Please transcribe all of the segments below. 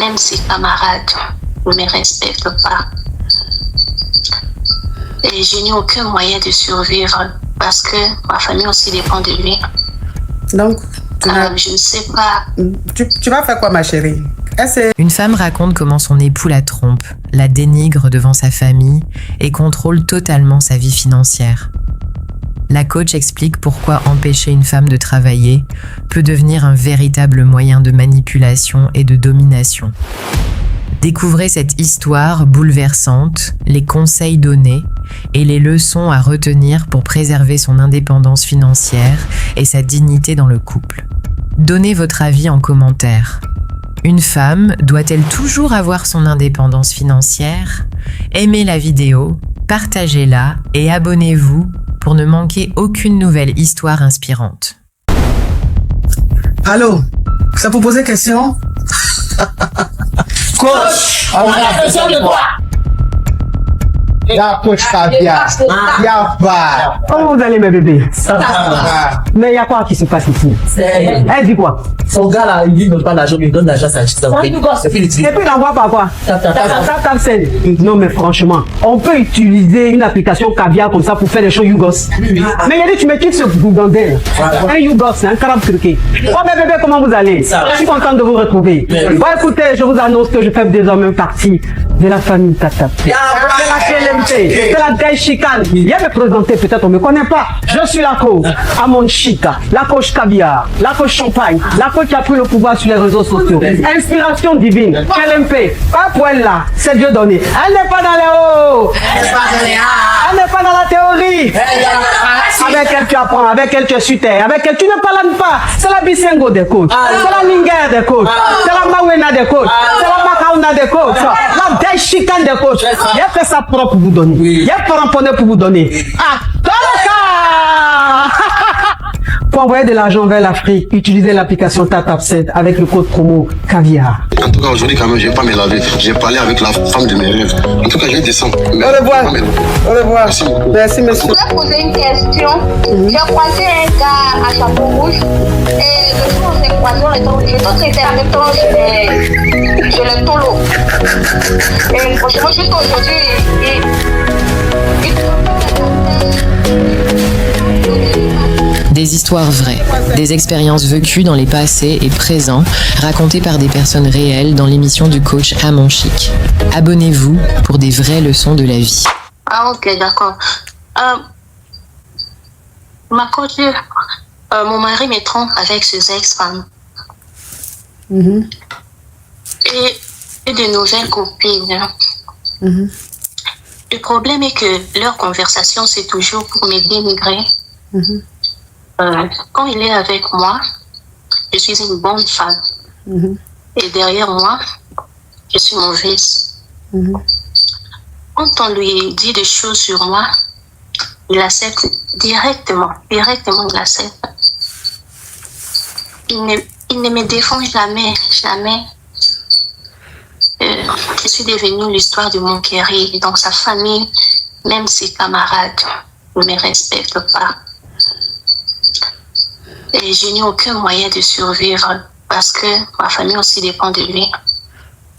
Même ses camarades ne me respectent pas. Et je n'ai aucun moyen de survivre parce que ma famille aussi dépend de lui. Donc, je ne sais pas. Tu vas faire quoi, ma chérie? Une femme raconte comment son époux la trompe, la dénigre devant sa famille et contrôle totalement sa vie financière. La coach explique pourquoi empêcher une femme de travailler peut devenir un véritable moyen de manipulation et de domination. Découvrez cette histoire bouleversante, les conseils donnés et les leçons à retenir pour préserver son indépendance financière et sa dignité dans le couple. Donnez votre avis en commentaire. Une femme doit-elle toujours avoir son indépendance financière? Aimez la vidéo, partagez-la et abonnez-vous pour ne manquer aucune nouvelle histoire inspirante. Allô? Ça vous poser question? Coach, on a besoin de toi. La coach Caviar. Y'a pas. Comment vous allez, mes bébés? Ça va. Mais il y a quoi qui se passe ici? Elle dit quoi? Son gars là, il ne donne pas l'argent, il donne l'argent à sa petite. Et puis il envoie par quoi? Tap Send. Non, mais franchement, on peut utiliser une application Caviar comme ça pour faire des choses Yougos. Mais il a dit, tu me quittes ce bougandel. Un Yougos, un carabe truqué. Oh, mes bébés, comment vous allez? Je suis content de vous retrouver. Bon, écoutez, je vous annonce que je fais désormais partie de la famille Tata. C'est la Gaï Chicane. Viens me présenter, peut-être on ne me connaît pas. Je suis la coach Amon Chica, la coach Caviar, la coach Champagne, la coach qui a pris le pouvoir sur les réseaux sociaux. Inspiration divine, KLMP, pas pour elle là, c'est Dieu donné. Elle n'est pas dans les hauts, elle n'est pas dans la théorie. Avec elle tu apprends, avec elle tu es sur terre, avec elle tu ne parles pas. C'est la Bisengo des coachs, c'est la Linger des coachs, c'est la Mawena des coachs, c'est la Makauna des coachs, la Gaï Chicane des coachs. Il a fait ça propre pour vous donner. Il y a pas ramponné pour vous donner. Ah, pour envoyer de l'argent vers l'Afrique, utilisez l'application TapTapSend avec le code promo Caviar. En tout cas, aujourd'hui, quand même, je ne vais pas me laver. J'ai parlé avec la femme de mes rêves. En tout cas, je vais descendre. Au revoir. Au revoir. Merci. Merci, monsieur. Je vais poser une question. J'ai croisé un gars à chapeau rouge et le jour où on s'est croisé, je dois traiter en même temps, je le tolo. Et franchement, juste aujourd'hui, Des histoires vraies, des expériences vécues dans les passés et présents, racontées par des personnes réelles dans l'émission du coach Amon Chic. Abonnez-vous pour des vraies leçons de la vie. Ah ok, d'accord. Ma coach, mon mari me trompe avec ses ex-femmes. Et de nouvelles copines. Le problème est que leur conversation, c'est toujours pour me dénigrer. Quand il est avec moi, je suis une bonne femme. Et derrière moi, je suis mauvaise. Quand on lui dit des choses sur moi, il accepte directement il accepte. Il ne me défend jamais. Je suis devenue l'histoire de mon chéri, donc sa famille, même ses camarades, ne me respectent pas. Et je n'ai aucun moyen de survivre parce que ma famille aussi dépend de lui.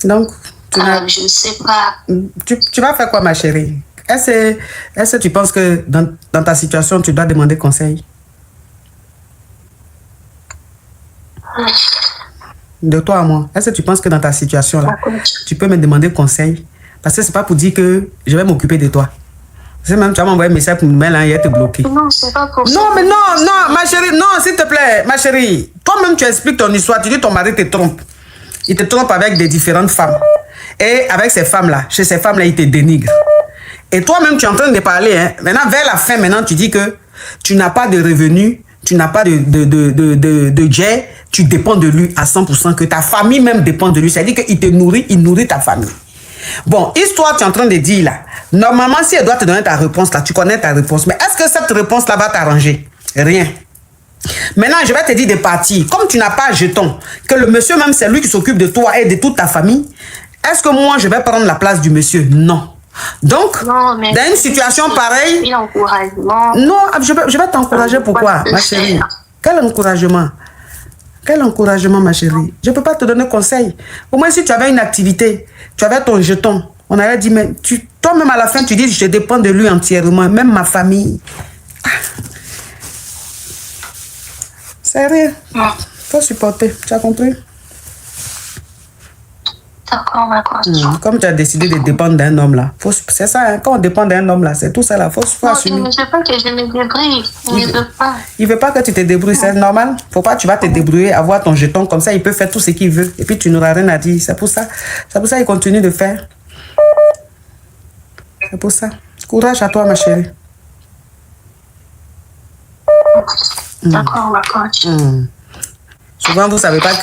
Donc, je ne sais pas. Tu vas faire quoi, ma chérie? Est-ce que tu penses que dans ta situation, tu dois demander conseil? De toi à moi. Est-ce que tu penses que dans ta situation là, tu peux me demander conseil? Parce que c'est pas pour dire que je vais m'occuper de toi. C'est même, tu vas m'envoyer un message pour me mettre là, il te bloqué. Non, c'est pas pour ça. Non, mais non, ma chérie, non, s'il te plaît, ma chérie. Toi-même, tu expliques ton histoire. Tu dis ton mari te trompe. Il te trompe avec des différentes femmes. Et avec ces femmes-là, chez ces femmes-là, il te dénigre. Et toi-même, tu es en train de parler. Hein. Maintenant, vers la fin, maintenant, tu dis que tu n'as pas de revenus, tu n'as pas de jet, tu dépends de lui à 100%, que ta famille même dépend de lui. C'est-à-dire qu'il te nourrit, il nourrit ta famille. Bon, histoire, tu es en train de dire là. Normalement, si elle doit te donner ta réponse là, tu connais ta réponse. Mais est-ce que cette réponse-là va t'arranger? Rien. Maintenant, je vais te dire de partir. Comme tu n'as pas jeton, que le monsieur même, c'est lui qui s'occupe de toi et de toute ta famille, est-ce que moi, je vais prendre la place du monsieur? Non. Donc, non, dans une situation pareille... Non, je vais t'encourager. Pourquoi, ma chérie? Quel encouragement? Quel encouragement, ma chérie. Je ne peux pas te donner conseil. Au moins, si tu avais une activité, tu avais ton jeton, on aurait dit, mais toi-même à la fin, tu dis, je dépends de lui entièrement, même ma famille. C'est rien. Faut supporter, tu as compris? D'accord, ma coach. Comme tu as décidé de dépendre d'un homme là, c'est ça, hein, quand on dépend d'un homme là, c'est tout ça là, faut assumer. Non, je ne veux pas que je me débrouille. Il ne veut pas. Il veut pas que tu te débrouilles, c'est normal. Faut pas, tu vas te débrouiller, avoir ton jeton comme ça, il peut faire tout ce qu'il veut et puis tu n'auras rien à dire. C'est pour ça qu'il continue de faire. C'est pour ça. Courage à toi, ma chérie. D'accord, ma coach. Souvent, vous savez pas.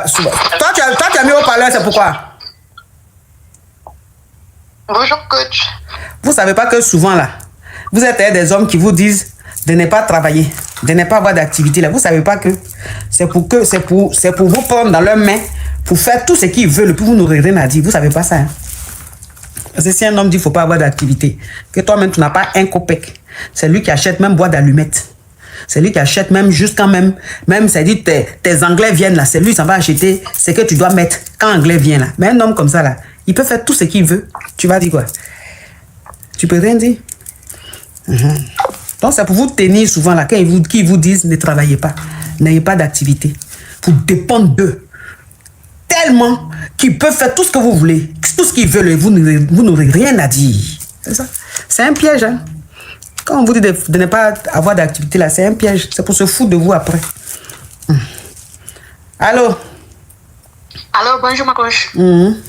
Souvent. Toi, tu as mis au parleur, c'est pourquoi? Bonjour, coach. Vous savez pas que souvent là, vous êtes des hommes qui vous disent de ne pas travailler, de ne pas avoir d'activité là. Vous savez pas que c'est pour vous prendre dans leurs mains, pour faire tout ce qu'ils veulent, puis vous n'aurez rien à dire. Vous savez pas ça, hein? Parce que si un homme dit qu'il ne faut pas avoir d'activité, que toi-même tu n'as pas un copec, c'est lui qui achète même boîte d'allumettes. C'est lui qui achète même jusqu'à même ça dit tes anglais viennent là, c'est lui qui s'en va acheter ce que tu dois mettre quand anglais vient là. Mais un homme comme ça là, il peut faire tout ce qu'il veut. Tu vas dire quoi? Tu peux rien dire. Donc c'est pour vous tenir souvent là, quand ils vous disent ne travaillez pas, n'ayez pas d'activité. Vous dépendez d'eux. Tellement qu'ils peuvent faire tout ce que vous voulez, tout ce qu'ils veulent et vous n'aurez rien à dire. C'est ça. C'est un piège, hein. Quand on vous dit de ne pas avoir d'activité là, c'est un piège. C'est pour se foutre de vous après. Allô? Allô, bonjour ma coach. Moi,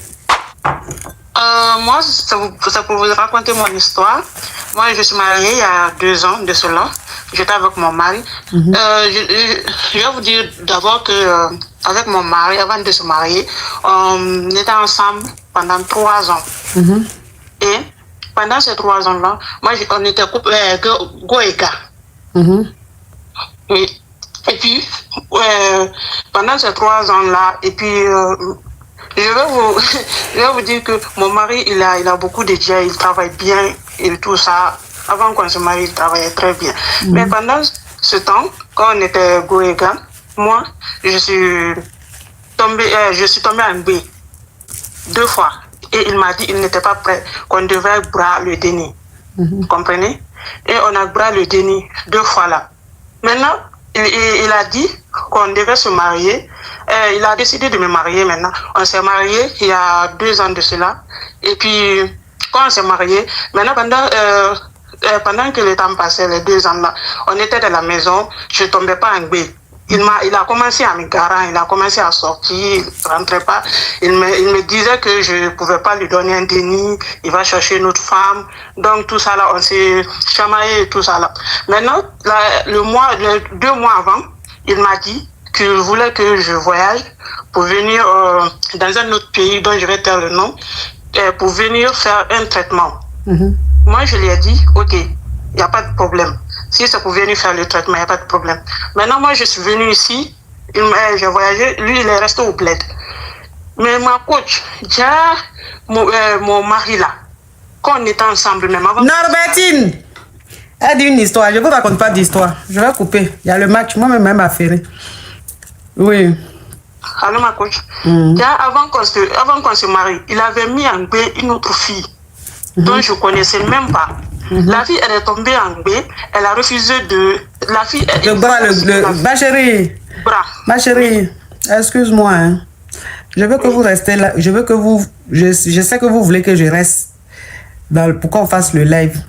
c'est pour vous raconter mon histoire. Moi, je suis mariée il y a 2 ans de cela. J'étais avec mon mari. Je vais vous dire d'abord que avec mon mari, avant de se marier, on était ensemble pendant 3 ans. Et pendant ces 3 ans-là, on était go et gars. Oui. Et puis, pendant ces 3 ans-là, et puis, je vais vous dire que mon mari, il a beaucoup de dieux, il travaille bien et tout ça. Avant qu'on se marie, il travaillait très bien. Mais pendant ce temps, quand on était go et gars, moi, je suis tombée en B 2 fois. Et il m'a dit qu'il n'était pas prêt, qu'on devait bras le déni. Vous comprenez? Et on a bras le déni 2 fois là. Maintenant, il a dit qu'on devait se marier. Il a décidé de me marier maintenant. On s'est marié il y a 2 ans de cela. Et puis, quand on s'est marié, maintenant pendant que le temps passait, les 2 ans là, on était dans la maison, je ne tombais pas en B. Il a commencé à me garer, il a commencé à sortir, il ne rentrait pas. Il me disait que je ne pouvais pas lui donner un déni, il va chercher une autre femme. Donc tout ça là, on s'est chamaillé et tout ça là. Maintenant, 2 mois avant, il m'a dit qu'il voulait que je voyage pour venir dans un autre pays dont je vais taire le nom, pour venir faire un traitement. Moi, je lui ai dit, ok, il n'y a pas de problème. Si c'est pour venir faire le traitement, il n'y a pas de problème. Maintenant, moi, je suis venue ici, j'ai voyagé, lui, il est resté au bled. Mais ma coach, déjà, mon mari là, quand on était ensemble, même avant... Norbertine! Elle dit une histoire, je ne vous raconte pas d'histoire. Je vais couper. Il y a le match, moi-même affairé. Oui. Allô, ma coach. Déjà, avant qu'on se marie, il avait mis en B une autre fille, dont je ne connaissais même pas. La fille, elle est tombée en B, elle a refusé de... La fille... Le bras, ma chérie. Bras. Ma chérie, excuse-moi. Hein. Je veux que vous restez là. Je veux que vous... Je sais que vous voulez que je reste pour qu'on fasse le live.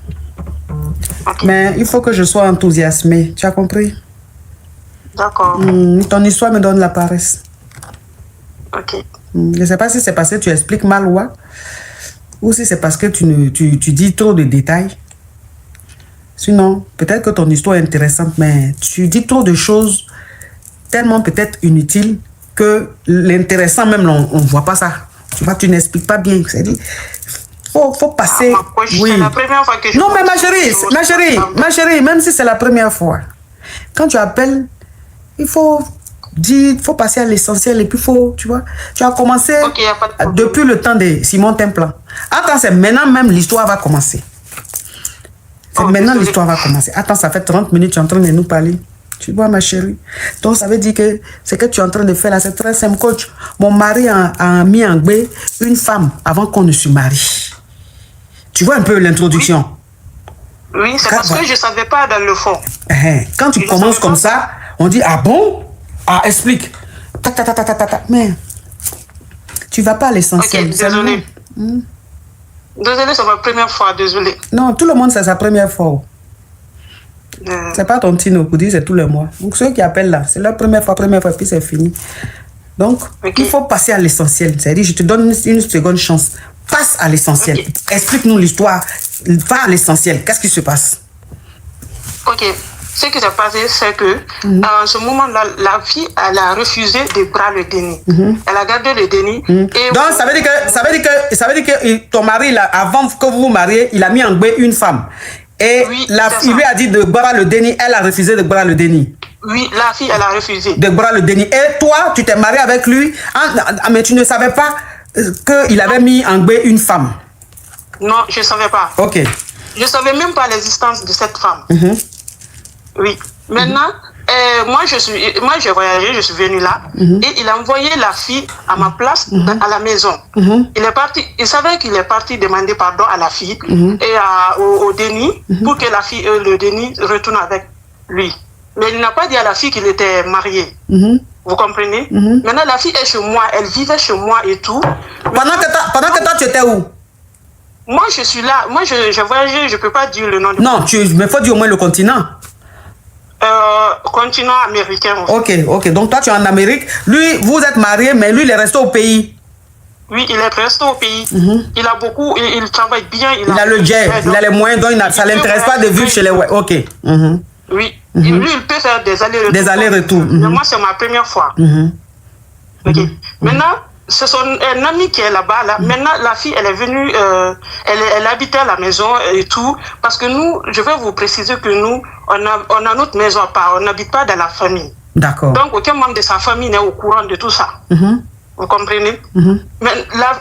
Okay. Mais il faut que je sois enthousiasmée. Tu as compris? D'accord. Ton histoire me donne la paresse. Ok. Je ne sais pas si c'est parce que tu expliques mal ou si c'est parce que tu dis trop de détails. Sinon, peut-être que ton histoire est intéressante, mais tu dis trop de choses tellement peut-être inutiles que l'intéressant même, on ne voit pas ça. Tu vois, tu n'expliques pas bien. C'est-à-dire, faut passer... Oui. C'est la première fois que je... Non, mais ma chérie, même si c'est la première fois, quand tu appelles, il faut passer à l'essentiel et puis tu vois, tu as commencé depuis le temps de Simon Templan. Attends, c'est maintenant même l'histoire va commencer. C'est maintenant l'histoire va commencer. Attends, ça fait 30 minutes, tu es en train de nous parler. Tu vois, ma chérie. Donc, ça veut dire que ce que tu es en train de faire là, c'est très simple. Coach, mon mari a mis en gbé une femme avant qu'on ne se marie. Tu vois un peu l'introduction? Oui, c'est parce que je ne savais pas dans le fond. Quand tu commences comme ça, on dit, ah bon? Ah, explique. Ta, ta, ta, ta, ta, ta. Mais tu ne vas pas à l'essentiel. Ok, désolé. Désolé, c'est ma première fois, désolé. Non, tout le monde, c'est sa première fois. C'est pas ton Tino pour dire c'est tous les mois. Donc ceux qui appellent là, c'est leur première fois, puis c'est fini. Donc, il faut passer à l'essentiel. C'est-à-dire, je te donne une seconde chance. Passe à l'essentiel. Explique-nous l'histoire. Va à l'essentiel. Qu'est-ce qui se passe? Ok. Ce qui s'est passé, c'est que à ce moment-là, la fille, elle a refusé de prendre le déni. Elle a gardé le déni. Et donc, ça veut dire que ton mari, là, avant que vous vous mariez, il a mis en gbé une femme. Et oui, il lui a dit de boire le déni. Elle a refusé de boire le déni. Oui, la fille, elle a refusé. De boire le déni. Et toi, tu t'es marié avec lui, mais tu ne savais pas qu'il avait mis en gbé une femme. Non, je ne savais pas. Ok. Je ne savais même pas l'existence de cette femme. Oui. Maintenant, moi, j'ai voyagé, je suis venue là, et il a envoyé la fille à ma place, à la maison. Il est parti, il savait qu'il est parti demander pardon à la fille et au déni, pour que la fille, le déni, retourne avec lui. Mais il n'a pas dit à la fille qu'il était marié. Vous comprenez? Maintenant, la fille est chez moi, elle vivait chez moi et tout. Pendant que toi, tu étais où? Moi, je suis là. Moi, j'ai voyagé, je ne peux pas dire le nom de... Non, mais il faut dire au moins le continent. Continent américain Ok, aussi. ok. Donc toi, tu es en Amérique. Lui, vous êtes mariés, mais lui, il est resté au pays. Oui, il est resté au pays. Il a beaucoup, il travaille bien. Il a le jet, il a les moyens, donc ça ne l'intéresse pas de vivre chez les... Ok. Oui. Lui, il peut faire des allers-retours. Des allers-retours. Mais moi, c'est ma première fois. Ok. Maintenant, c'est son ami qui est là-bas. Là. Maintenant, la fille, elle est venue, elle habitait à la maison et tout. Parce que nous, je vais vous préciser que nous, on a notre maison à part. On n'habite pas dans la famille. D'accord. Donc, aucun membre de sa famille n'est au courant de tout ça. Vous comprenez? Mais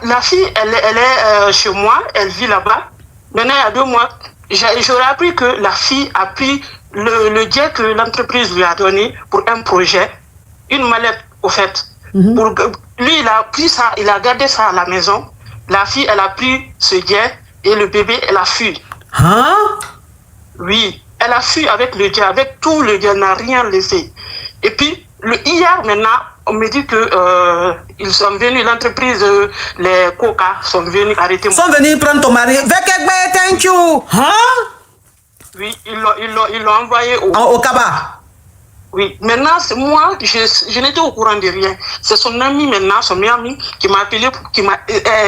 la fille, elle est chez moi, elle vit là-bas. Maintenant, il y a 2 mois, j'aurais appris que la fille a pris le jet que l'entreprise lui a donné pour un projet, une mallette, au fait. Lui, il a pris ça, il a gardé ça à la maison. La fille, elle a pris ce jet et le bébé, elle a fui. Hein? Oui, elle a fui avec le jet, avec tout le jet, elle n'a rien laissé. Et puis, hier maintenant, on me dit que ils sont venus, l'entreprise, les Coca sont venus arrêter. Ils sont venus prendre ton mari. Thank you. Hein? Oui, ils l'ont envoyé au Kaba. Oui, maintenant, moi, je n'étais au courant de rien. C'est son ami maintenant, son ami, qui m'a appelé, qui m'a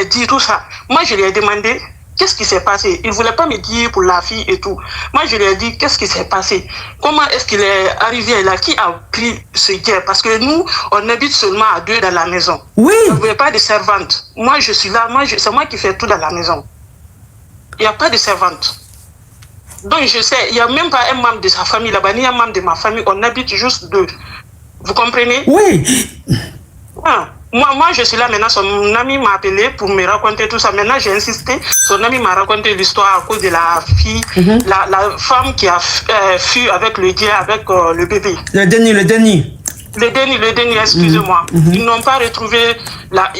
dit tout ça. Moi, je lui ai demandé, qu'est-ce qui s'est passé? Il ne voulait pas me dire pour la fille et tout. Moi, je lui ai dit, qu'est-ce qui s'est passé? Comment est-ce qu'il est arrivé là? Qui a pris ce jet? Parce que nous, on habite seulement à 2 dans la maison. Oui. On ne veut pas de servante. Moi, je suis là, c'est moi qui fais tout dans la maison. Il n'y a pas de servante. Donc, je sais, il n'y a même pas un membre de sa famille là-bas, ni un membre de ma famille. On habite juste 2. Vous comprenez? Oui. Moi, je suis là maintenant. Son ami m'a appelé pour me raconter tout ça. Maintenant, j'ai insisté. Son ami m'a raconté l'histoire à cause de la fille, la femme qui a fui avec le jet, avec le bébé. Le déni. Le déni, excusez-moi. Ils n'ont pas retrouvé la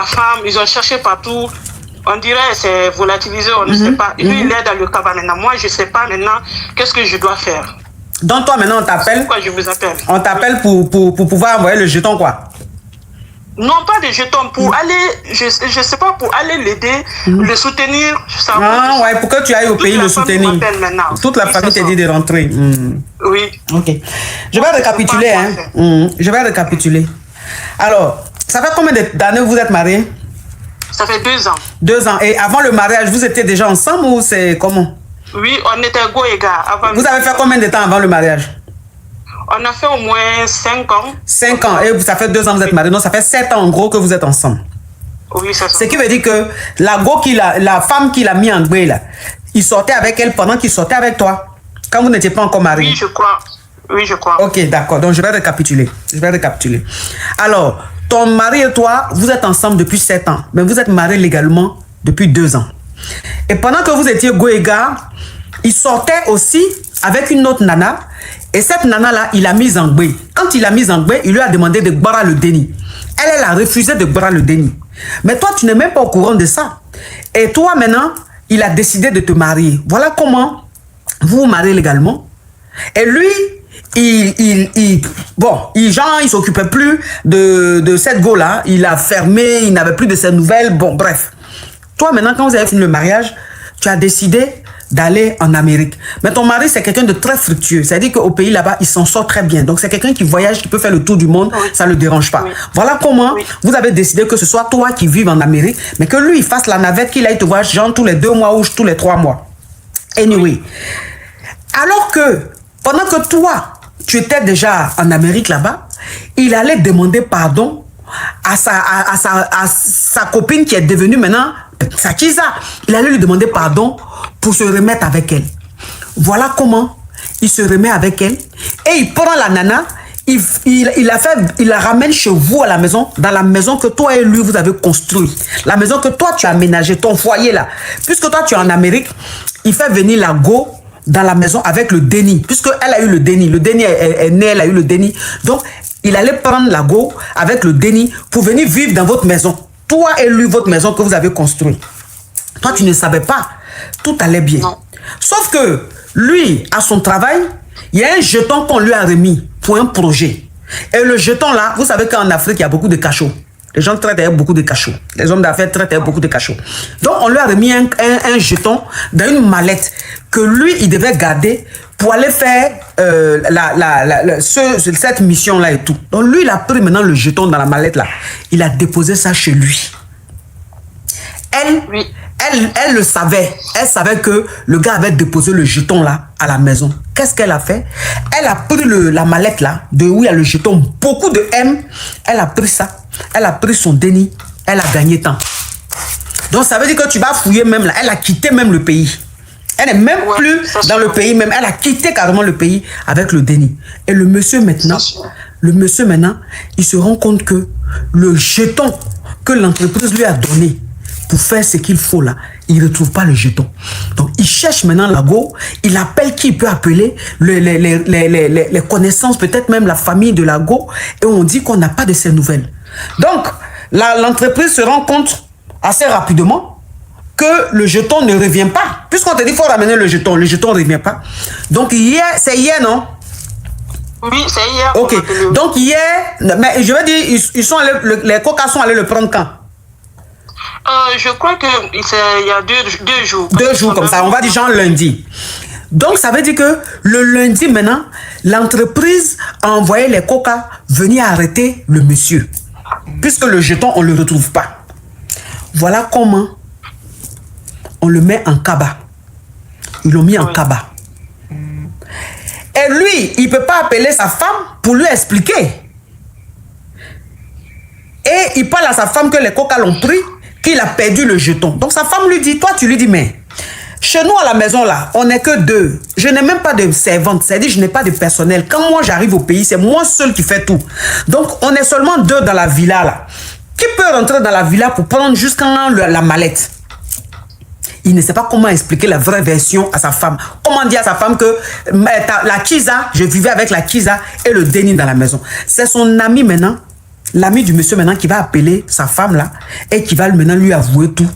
femme. Ils ont cherché partout. On dirait c'est volatilisé, on ne sait pas. Lui, il est dans le cabane maintenant. Moi, je ne sais pas maintenant qu'est-ce que je dois faire. Donc toi, maintenant, on t'appelle. Pourquoi je vous appelle? On t'appelle pour pouvoir envoyer le jeton, quoi. Non, pas de jetons, pour aller, je sais pas, pour aller l'aider, le soutenir. Ouais, pour que tu ailles au pays le soutenir. Toute la famille t'a dit de rentrer. Oui. Ok. Je vais récapituler. Je vais récapituler. Alors, ça fait combien d'années vous êtes mariés? Ça fait 2 ans. 2 ans. Et avant le mariage, vous étiez déjà ensemble ou c'est comment? Oui, on était go et gars. Vous avez fait combien de temps avant le mariage? On a fait au moins 5 ans. 5 ans. Et ça fait 2 ans que vous êtes mariés. Donc ça fait 7 ans en gros que vous êtes ensemble. Oui, c'est ça. Ce qui veut dire que la femme qu'il a mis en gbé là, il sortait avec elle pendant qu'il sortait avec toi. Quand vous n'étiez pas encore mariés. Oui, je crois. Oui, je crois. Ok, d'accord. Donc je vais récapituler. Alors, ton mari et toi, vous êtes ensemble depuis 7 ans. Mais vous êtes mariés légalement depuis 2 ans. Et pendant que vous étiez go et gars, il sortait aussi avec une autre nana. Et cette nana-là, il l'a mise en gbé. Quand il l'a mise en gbé, il lui a demandé de boire le déni. Elle a refusé de boire le déni. Mais toi, tu n'es même pas au courant de ça. Et toi, maintenant, il a décidé de te marier. Voilà comment vous vous mariez légalement. Et lui, il s'occupait plus de cette go-là. Il a fermé, il n'avait plus de ses nouvelles. Bon, bref. Toi, maintenant, quand vous avez fini le mariage, tu as décidé d'aller en Amérique. Mais ton mari, c'est quelqu'un de très fructueux. C'est-à-dire qu'au pays là-bas, il s'en sort très bien. Donc, c'est quelqu'un qui voyage, qui peut faire le tour du monde. Oui. Ça ne le dérange pas. Oui. Voilà comment vous avez décidé que ce soit toi qui vives en Amérique, mais que lui, il fasse la navette, qu'il aille te voir genre tous les 2 mois ou tous les 3 mois. Anyway. Alors que, pendant que toi, tu étais déjà en Amérique là-bas, il allait demander pardon à sa copine qui est devenue maintenant sa Kiza. Il allait lui demander pardon pour se remettre avec elle. Voilà comment il se remet avec elle. Et il prend la nana, il la ramène chez vous à la maison, dans la maison que toi et lui vous avez construite. La maison que toi tu as aménagée, ton foyer là. Puisque toi tu es en Amérique, il fait venir la go dans la maison avec le déni. Puisqu'elle a eu le déni. Le déni est né, elle a eu le déni. Donc, il allait prendre la go avec le déni pour venir vivre dans votre maison. Toi et lui, votre maison que vous avez construite. Toi, tu ne savais pas. Tout allait bien. Non. Sauf que lui, à son travail, il y a un jeton qu'on lui a remis pour un projet. Et le jeton là, vous savez qu'en Afrique, il y a beaucoup de cachots. Les gens traitent avec beaucoup de cachots. Les hommes d'affaires traitent avec beaucoup de cachots. Donc, on lui a remis un jeton dans une mallette que lui, il devait garder pour aller faire cette mission-là et tout. Donc, lui, il a pris maintenant le jeton dans la mallette là. Il a déposé ça chez lui. Elle le savait. Elle savait que le gars avait déposé le jeton là à la maison. Qu'est-ce qu'elle a fait? Elle a pris la mallette là, de où il y a le jeton, beaucoup de M. Elle a pris ça. Elle a pris son déni. Elle a gagné temps. Donc ça veut dire que tu vas fouiller même là. Elle a quitté même le pays. Elle n'est même plus dans le pays même. Elle a quitté carrément le pays avec le déni. Et le monsieur maintenant, il se rend compte que le jeton que l'entreprise lui a donné pour faire ce qu'il faut là, il ne retrouve pas le jeton. Donc, il cherche maintenant la go, il appelle qui il peut appeler, les connaissances, peut-être même la famille de la go, et on dit qu'on n'a pas de ces nouvelles. Donc, l'entreprise se rend compte assez rapidement que le jeton ne revient pas. Puisqu'on te dit qu'il faut ramener le jeton ne revient pas. Donc, c'est hier, non? Oui, c'est hier. Ok, donc hier, mais je veux dire, les coca sont allés le prendre quand? Je crois qu'il y a 2 jours. 2 jours comme ça, on va dire genre lundi. Donc ça veut dire que le lundi maintenant, l'entreprise a envoyé les coca venir arrêter le monsieur. Puisque le jeton, on ne le retrouve pas. Voilà comment on le met en cabas. Ils l'ont mis en cabas. Et lui, il ne peut pas appeler sa femme pour lui expliquer. Et il parle à sa femme que les coca l'ont pris, qu'il a perdu le jeton. Donc sa femme lui dit, toi tu lui dis, mais chez nous à la maison là, on n'est que 2. Je n'ai même pas de servante, c'est-à-dire je n'ai pas de personnel. Quand moi j'arrive au pays, c'est moi seul qui fais tout. Donc on est seulement 2 dans la villa là. Qui peut rentrer dans la villa pour prendre jusqu'à la mallette? Il ne sait pas comment expliquer la vraie version à sa femme. Comment dire à sa femme que la Kiza, je vivais avec la Kiza et le déni dans la maison. C'est son ami maintenant, l'ami du monsieur maintenant qui va appeler sa femme là et qui va maintenant lui avouer tout.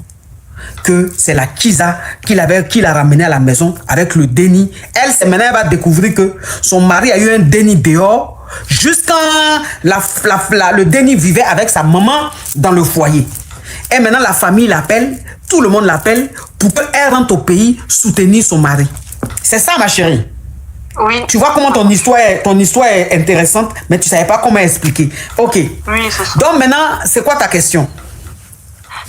Que c'est la Kiza qui l'a ramené à la maison avec le déni. Elle, maintenant, elle va découvrir que son mari a eu un déni dehors jusqu'à le déni vivait avec sa maman dans le foyer. Et maintenant, la famille l'appelle, tout le monde l'appelle pour qu'elle rentre au pays soutenir son mari. C'est ça, ma chérie. Oui. Tu vois comment ton histoire est intéressante, mais tu ne savais pas comment expliquer. Ok. Oui, c'est ça. Donc maintenant, c'est quoi ta question?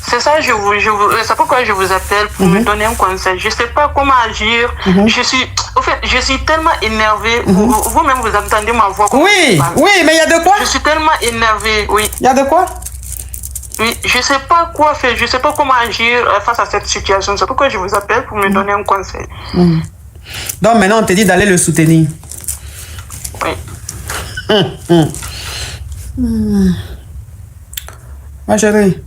C'est ça, c'est pourquoi je vous appelle pour me donner un conseil. Je ne sais pas comment agir. Je suis tellement énervée. Vous-même, vous entendez ma voix. Oui, mais il y a de quoi? Je suis tellement énervée, oui. Il y a de quoi? Oui, je ne sais pas quoi faire. Je ne sais pas comment agir face à cette situation. C'est pourquoi je vous appelle pour me donner un conseil. Donc maintenant, on te dit d'aller le soutenir. Oui. Ma chérie.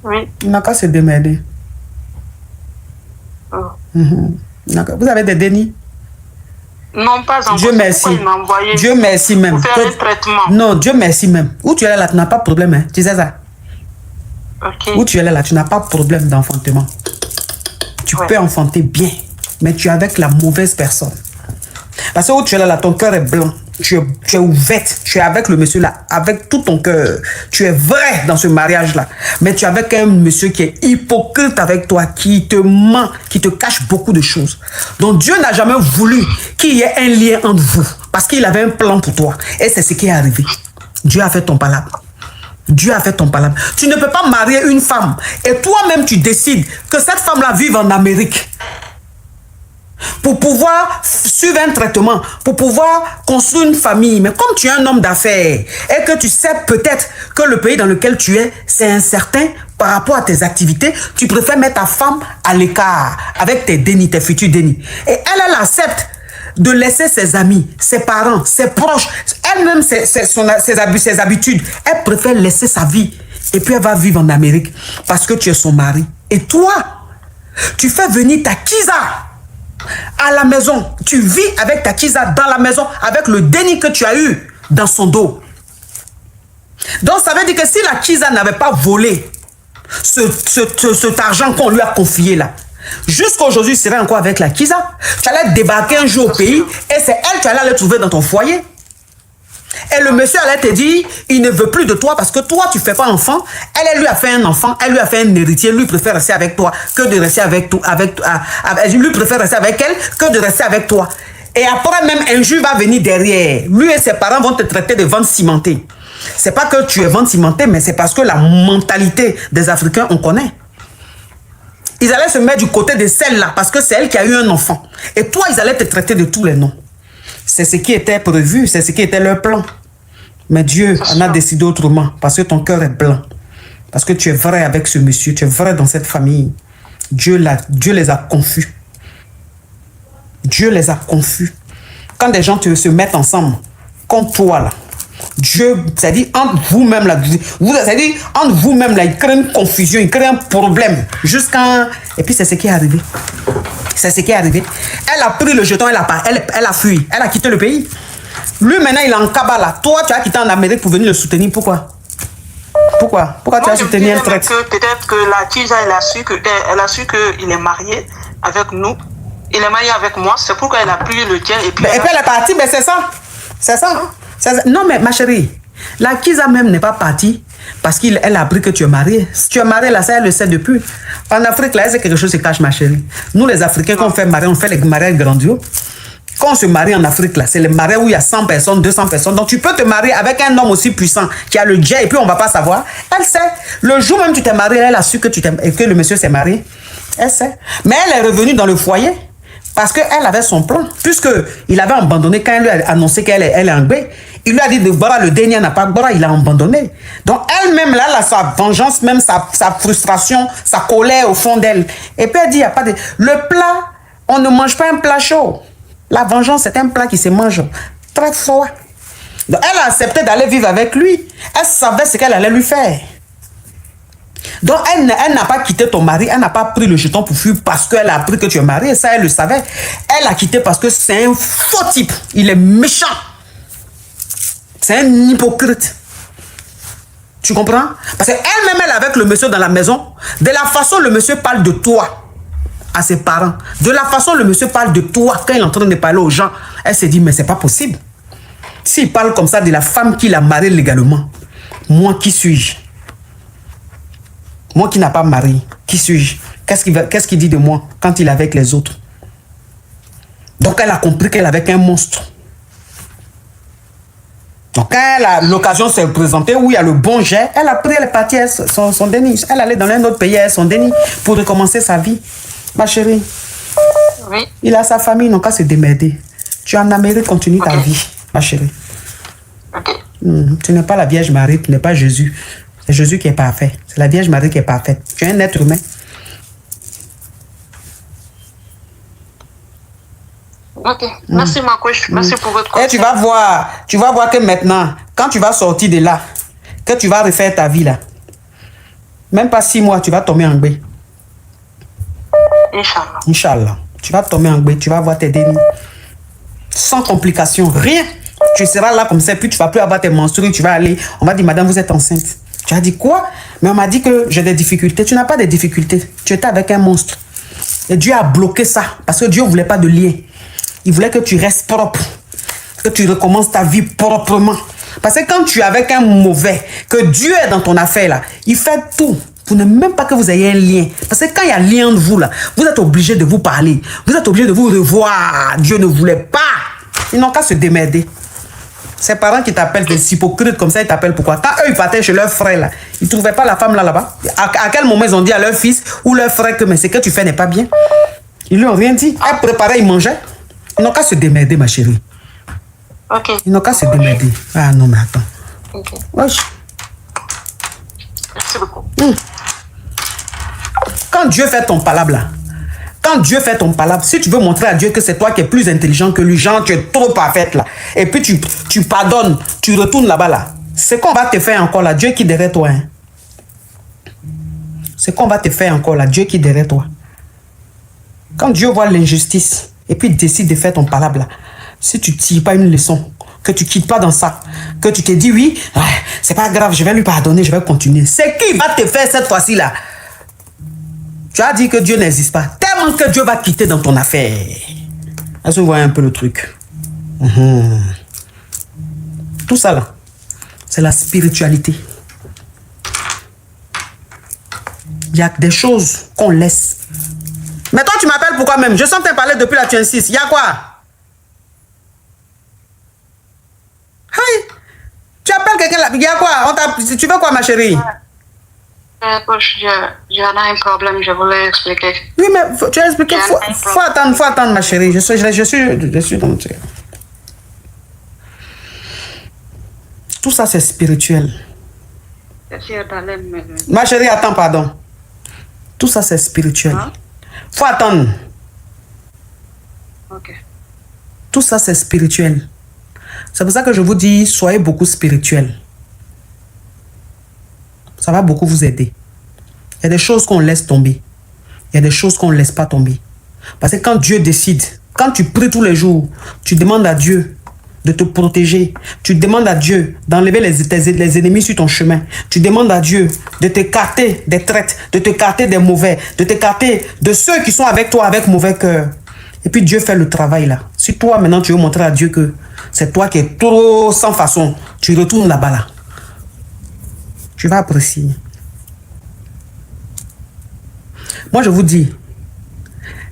Oui. Il n'a qu'à se démerder. Oh. Vous avez des dénis? Non, pas encore. Dieu merci. Pourquoi il m'a envoyé Dieu merci même. pour faire un traitement. Non, Dieu merci même. Où tu es là, tu n'as pas de problème. Hein. Tu sais ça? Ok. Où tu es là, tu n'as pas de problème d'enfantement. Tu peux enfanter bien, mais tu es avec la mauvaise personne. Parce que où tu es là, ton cœur est blanc. Tu es ouverte. Tu es avec le monsieur là, avec tout ton cœur. Tu es vrai dans ce mariage-là. Mais tu es avec un monsieur qui est hypocrite avec toi, qui te ment, qui te cache beaucoup de choses. Donc Dieu n'a jamais voulu qu'il y ait un lien entre vous. Parce qu'il avait un plan pour toi. Et c'est ce qui est arrivé. Dieu a fait ton palabre. Dieu a fait ton palabre. Tu ne peux pas marier une femme. Et toi-même, tu décides que cette femme-là vive en Amérique. Pour pouvoir suivre un traitement, pour pouvoir construire une famille. Mais comme tu es un homme d'affaires et que tu sais peut-être que le pays dans lequel tu es, c'est incertain par rapport à tes activités, tu préfères mettre ta femme à l'écart avec tes dénis, tes futurs dénis. Et elle accepte de laisser ses amis, ses parents, ses proches, elle-même ses habitudes. Elle préfère laisser sa vie et puis elle va vivre en Amérique parce que tu es son mari. Et toi, tu fais venir ta Kiza à la maison. Tu vis avec ta Kiza dans la maison avec le déni que tu as eu dans son dos. Donc ça veut dire que si la Kiza n'avait pas volé cet argent qu'on lui a confié là, jusqu'à aujourd'hui, tu serais encore avec la Kiza. Tu allais débarquer un jour au pays et c'est elle qui allait le trouver dans ton foyer. Et le monsieur allait te dire, il ne veut plus de toi parce que toi, tu ne fais pas enfant. Elle lui a fait un enfant, elle lui a fait un héritier. Lui préfère rester avec toi que de rester avec toi. Lui préfère rester avec elle que de rester avec toi. Et après, même un jour va venir derrière. Lui et ses parents vont te traiter de vente cimentée. C'est pas que tu es vente cimentée, mais c'est parce que la mentalité des Africains, on connaît. Ils allaient se mettre du côté de celle-là parce que c'est elle qui a eu un enfant. Et toi, ils allaient te traiter de tous les noms. C'est ce qui était prévu, c'est ce qui était leur plan. Mais Dieu en a décidé autrement parce que ton cœur est blanc. Parce que tu es vrai avec ce monsieur, tu es vrai dans cette famille. Dieu les a confus. Dieu les a confus. Quand des gens se mettent ensemble, comme toi là, Dieu, c'est-à-dire entre vous-même là, c'est-à-dire entre vous-même là, il crée une confusion, il crée un problème jusqu'à... Et puis c'est ce qui est arrivé. C'est ce qui est arrivé. Elle a pris le jeton, elle a fui, elle a quitté le pays. Lui maintenant il est en Kabbalah. Toi tu as quitté en Amérique pour venir le soutenir. Pourquoi? Pourquoi tu as soutenu un traître? Peut-être que la Kiza, elle a su qu'il est marié avec nous. Il est marié avec moi, c'est pourquoi elle a pris le tien. Et puis elle est partie, mais c'est ça. C'est ça. Non, mais ma chérie, la Kiza même n'est pas partie parce qu'elle a appris que tu es mariée. Si tu es mariée, là, ça, elle le sait depuis. En Afrique, là, c'est quelque chose qui se cache, ma chérie. Nous, les Africains, quand on fait marier, on fait les mariages grandios. Quand on se marie en Afrique, là, c'est les mariages où il y a 100 personnes, 200 personnes. Donc, tu peux te marier avec un homme aussi puissant qui a le jet et puis on ne va pas savoir. Elle sait. Le jour même où tu t'es marié, elle a su que, que le monsieur s'est marié. Elle sait. Mais elle est revenue dans le foyer. Parce qu'elle avait son plan. Puisqu'il avait abandonné quand elle lui a annoncé qu'elle est en B. Il lui a dit de boire le dernier n'a pas boire, il a abandonné. Donc elle-même, là, elle a sa vengeance, même sa frustration, sa colère au fond d'elle. Et puis elle dit, il n'y a pas de... Le plat, on ne mange pas un plat chaud. La vengeance, c'est un plat qui se mange très froid. Donc elle a accepté d'aller vivre avec lui. Elle savait ce qu'elle allait lui faire. Donc, elle n'a pas quitté ton mari, elle n'a pas pris le jeton pour fuir parce qu'elle a appris que tu es marié, ça, elle le savait. Elle a quitté parce que c'est un faux type, il est méchant. C'est un hypocrite. Tu comprends? Parce qu'elle-même, elle est avec le monsieur dans la maison, de la façon le monsieur parle de toi à ses parents, de la façon le monsieur parle de toi quand il est en train de parler aux gens, elle s'est dit, mais c'est pas possible. S'il parle comme ça de la femme qu'il a mariée légalement, moi, qui suis-je? Moi qui n'ai pas marié, qui suis-je? Qu'est-ce qu'il dit de moi quand il est avec les autres? Donc elle a compris qu'elle est avec un monstre. Donc quand l'occasion s'est présentée où il y a le bon jet, elle a pris, elle est partie son déni. Elle allait dans un autre pays, son déni, pour recommencer sa vie. Ma chérie, oui. Il a sa famille, donc à se démerder. Tu es en Amérique, continue ta vie, ma chérie. Tu n'es pas la Vierge Marie, tu n'es pas Jésus. C'est Jésus qui est parfait. C'est la Vierge Marie qui est parfaite. Tu es un être humain. Ok. Merci, ma coach. Merci pour votre conseil. Et tu vas voir que maintenant, quand tu vas sortir de là, que tu vas refaire ta vie là, même pas 6 mois, tu vas tomber en B. Inch'Allah. Inch'Allah. Tu vas tomber en B, tu vas voir tes dénis. Sans complications, rien. Tu seras là comme ça, puis tu vas plus avoir tes menstrues, tu vas aller, on va dire, madame, vous êtes enceinte. Tu as dit quoi? Mais on m'a dit que j'ai des difficultés. Tu n'as pas de difficultés. Tu étais avec un monstre. Et Dieu a bloqué ça, parce que Dieu ne voulait pas de lien. Il voulait que tu restes propre, que tu recommences ta vie proprement. Parce que quand tu es avec un mauvais, que Dieu est dans ton affaire là, il fait tout pour ne même pas que vous ayez un lien. Parce que quand il y a lien de vous là, vous êtes obligé de vous parler. Vous êtes obligé de vous revoir. Dieu ne voulait pas. Ils n'ont qu'à se démerder. Ces parents qui t'appellent des hypocrites comme ça, ils t'appellent pourquoi? Quand eux, ils partaient chez leur frère là, ils ne trouvaient pas la femme là-bas. À quel moment ils ont dit à leur fils ou leur frère que mais ce que tu fais n'est pas bien? Ils lui ont rien dit. Elle préparait, ils mangeaient. Ils n'ont qu'à se démerder, ma chérie. Ok. Ils n'ont qu'à se démerder. Ah non, mais attends. Ok. Wesh. Merci beaucoup. Quand Dieu fait ton palabre là, quand Dieu fait ton palabre, si tu veux montrer à Dieu que c'est toi qui es plus intelligent que lui, genre tu es trop parfaite là, et puis tu pardonnes, tu retournes là-bas là, c'est qu'on va te faire encore là, Dieu qui est derrière toi. Hein? C'est qu'on va te faire encore là, Dieu qui est derrière toi. Quand Dieu voit l'injustice, et puis il décide de faire ton palabre là, si tu ne tires pas une leçon, que tu ne quittes pas dans ça, que tu te dis oui, c'est pas grave, je vais lui pardonner, je vais continuer. C'est qui va te faire cette fois-ci là? Tu as dit que Dieu n'existe pas. Tellement que Dieu va quitter dans ton affaire. Est-ce que vous voyez un peu le truc? Tout ça là, c'est la spiritualité. Il y a des choses qu'on laisse. Mais toi, tu m'appelles pourquoi même? Je sens que tu as parlé depuis là, tu insistes. Il y a quoi? Hey! Tu appelles quelqu'un là, il y a quoi? Tu veux quoi, ma chérie? J'ai un problème, je voulais expliquer. Oui, mais tu as expliqué. Faut attendre, ma chérie. Je suis dans le truc. Tout ça, c'est spirituel. Ma chérie, attends, pardon. Tout ça, c'est spirituel. Hein? Faut attendre. Ok. Tout ça, c'est spirituel. C'est pour ça que je vous dis, soyez beaucoup spirituel. Ça va beaucoup vous aider. Il y a des choses qu'on laisse tomber. Il y a des choses qu'on ne laisse pas tomber. Parce que quand Dieu décide, quand tu pries tous les jours, tu demandes à Dieu de te protéger. Tu demandes à Dieu d'enlever les ennemis sur ton chemin. Tu demandes à Dieu de t'écarter des traites, de t'écarter des mauvais, de t'écarter de ceux qui sont avec toi avec mauvais cœur. Et puis Dieu fait le travail là. Si toi maintenant tu veux montrer à Dieu que c'est toi qui es trop sans façon, tu retournes là-bas là. Tu vas apprécier. Moi, je vous dis,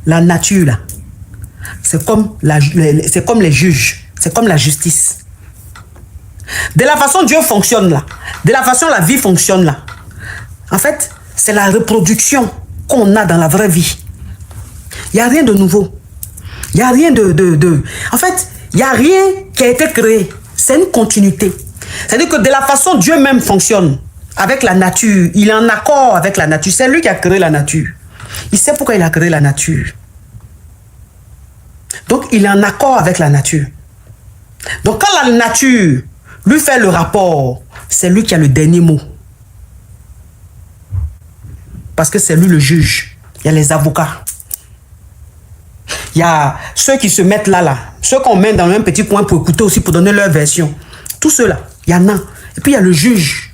la nature, là, c'est comme les juges, c'est comme la justice. De la façon Dieu fonctionne là, de la façon la vie fonctionne là, en fait, c'est la reproduction qu'on a dans la vraie vie. Il n'y a rien de nouveau. Il n'y a rien En fait, il n'y a rien qui a été créé. C'est une continuité. C'est-à-dire que de la façon Dieu même fonctionne, avec la nature, il est en accord avec la nature. C'est lui qui a créé la nature. Il sait pourquoi il a créé la nature. Donc, il est en accord avec la nature. Donc, quand la nature lui fait le rapport, c'est lui qui a le dernier mot. Parce que c'est lui le juge. Il y a les avocats. Il y a ceux qui se mettent là. Ceux qu'on met dans un petit coin pour écouter aussi, pour donner leur version. Tous ceux-là, il y en a. Et puis, il y a le juge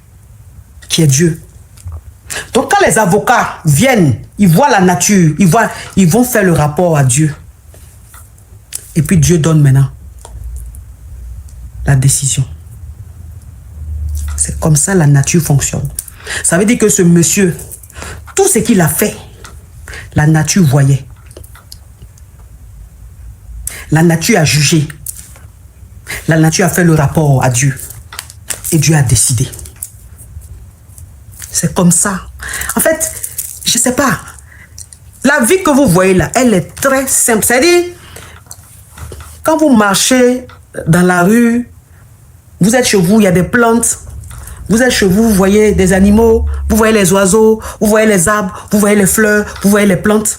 qui est Dieu. Donc quand les avocats viennent, ils voient la nature, ils vont faire le rapport à Dieu. Et puis Dieu donne maintenant la décision. C'est comme ça la nature fonctionne. Ça veut dire que ce monsieur, tout ce qu'il a fait, la nature voyait. La nature a jugé. La nature a fait le rapport à Dieu. Et Dieu a décidé. C'est comme ça. En fait, je ne sais pas. La vie que vous voyez là, elle est très simple. C'est-à-dire, quand vous marchez dans la rue, vous êtes chez vous, il y a des plantes. Vous êtes chez vous, vous voyez des animaux, vous voyez les oiseaux, vous voyez les arbres, vous voyez les fleurs, vous voyez les plantes.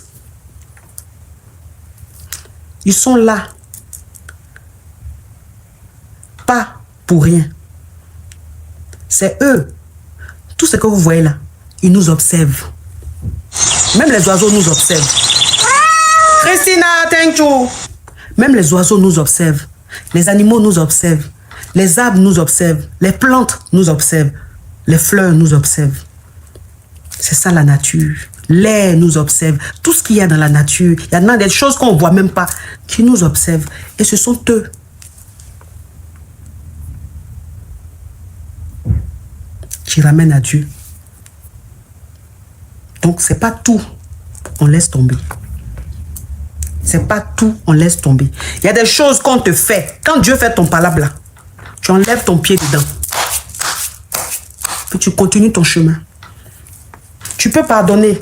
Ils sont là. Pas pour rien. C'est eux. Tout ce que vous voyez là, ils nous observent. Même les oiseaux nous observent. Christina, thank you. Même les oiseaux nous observent. Les animaux nous observent. Les arbres nous observent. Les plantes nous observent. Les fleurs nous observent. C'est ça la nature. L'air nous observe. Tout ce qu'il y a dans la nature, il y en a des choses qu'on ne voit même pas qui nous observent. Et ce sont eux qui ramènent à Dieu. Donc, c'est pas tout. On laisse tomber. C'est pas tout, on laisse tomber. Il y a des choses qu'on te fait. Quand Dieu fait ton palabre là, tu enlèves ton pied dedans. Puis tu continues ton chemin. Tu peux pardonner.